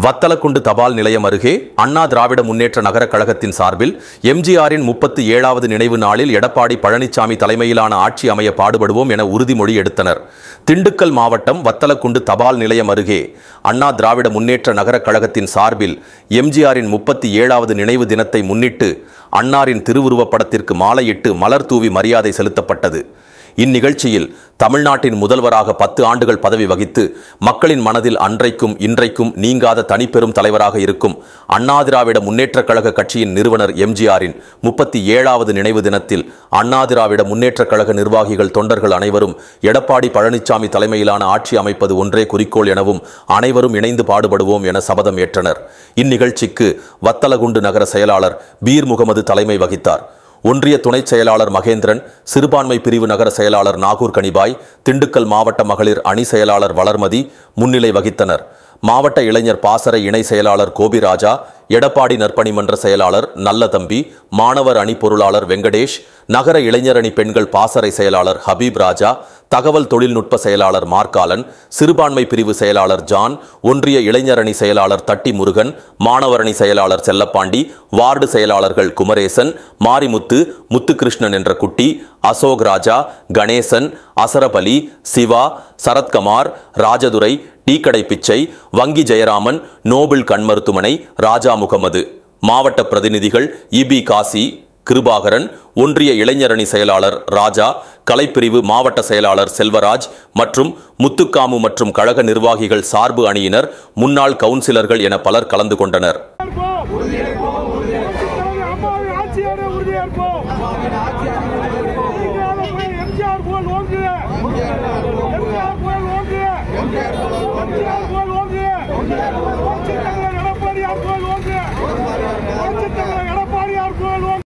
வத்தலக்குண்டு தபால் நிலையம் அருகே அண்ணா திராவிட முன்னேற்ற நகர கழகத்தின் சார்பில் எம்ஜிஆரின் 37வது நினைவு நாளில் எடப்பாடி பழனிசாமி தலைமையிலான ஆட்சி அமைய பாடுபடுவோம் என உறுதிமொழி எடுத்தனர். திண்டுக்கல் மாவட்டம் வத்தலக்குண்டு தபால் நிலையம் அருகே அண்ணா திராவிட முன்னேற்ற நகர கழகத்தின் சார்பில் எம்ஜிஆரின் 37வது நினைவு தினத்தை முன்னிட்டு அன்னாரின் திருவுருவப் படத்திற்கு மாலையிட்டு மலர் தூவி மரியாதை செலுத்தப்பட்டது. இந்நிகழ்ச்சியில் தமிழ்நாட்டின் முதல்வராக 10 ஆண்டுகள் பதவி வகித்து மக்களின் மனதில் அன்றைக்கும் இன்றைக்கும் நீங்காத தனிப்பெரும் தலைவராக இருக்கும் அண்ணா திராவிட முன்னேற்ற கழக கட்சியின் நிறுவனர் எம்ஜிஆரின் 37வது நினைவு தினத்தில் அண்ணா திராவிட முன்னேற்ற கழக நிர்வாகிகள் தொண்டர்கள் அனைவரும் எடப்பாடி பழனிசாமி தலைமையிலான ஆட்சி அமைப்பது ஒன்றே குறிக்கோள் எனவும் அனைவரும் இணைந்து பாடுபடுவோம் என சபதம் ஏற்றனர். இந்நிகழ்ச்சிக்கு வத்தலகுண்டு நகர செயலாளர் பீர் முகமது தலைமை வகித்தார். ஒன்றிய துணை செயலாளர் மகேந்திரன், சிறுபான்மை பிரிவு நகர செயலாளர் நாகூர் கனிபாய், திண்டுக்கல் மாவட்ட மகளிர் அணி செயலாளர் வளர்மதி முன்னிலை வகித்தனர். மாவட்ட இளைஞர் பாசறை இணை செயலாளர் கோபிராஜா, எடப்பாடி நற்பணி மன்ற செயலாளர் நல்லதம்பி, மாணவர் அணி பொருளாளர் வெங்கடேஷ், நகர இளைஞர் அணி பெண்கள் பாசறை செயலாளர் ஹபீப் ராஜா, தகவல் தொழில்நுட்ப செயலாளர் மார்காலன், சிறுபான்மை பிரிவு செயலாளர் ஜான், ஒன்றிய இளைஞர் அணி செயலாளர் தட்டி முருகன், மாணவர் அணி செயலாளர் செல்லப்பாண்டி, வார்டு செயலாளர்கள் குமரேசன், மாரிமுத்து, முத்துகிருஷ்ணன் என்ற குட்டி, அசோக் ராஜா, கணேசன், அசரபலி, சிவா, சரத்குமார், ராஜதுரை, டீக்கடை பிச்சை, வங்கி ஜெயராமன், நோபல் கண் மருத்துவமனை, ராஜா முகமது, மாவட்ட பிரதிநிதிகள் இபி காசி, கிருபாகரன், ஒன்றிய இளைஞரணி செயலாளர் ராஜா, கலைப்பிரிவு மாவட்ட செயலாளர் செல்வராஜ் மற்றும் முத்துக்காமு மற்றும் கழக நிர்வாகிகள் சார்பு அணியினர், முன்னாள் கவுன்சிலர்கள் என பலர் கலந்து கொண்டனர். எடப்பாடி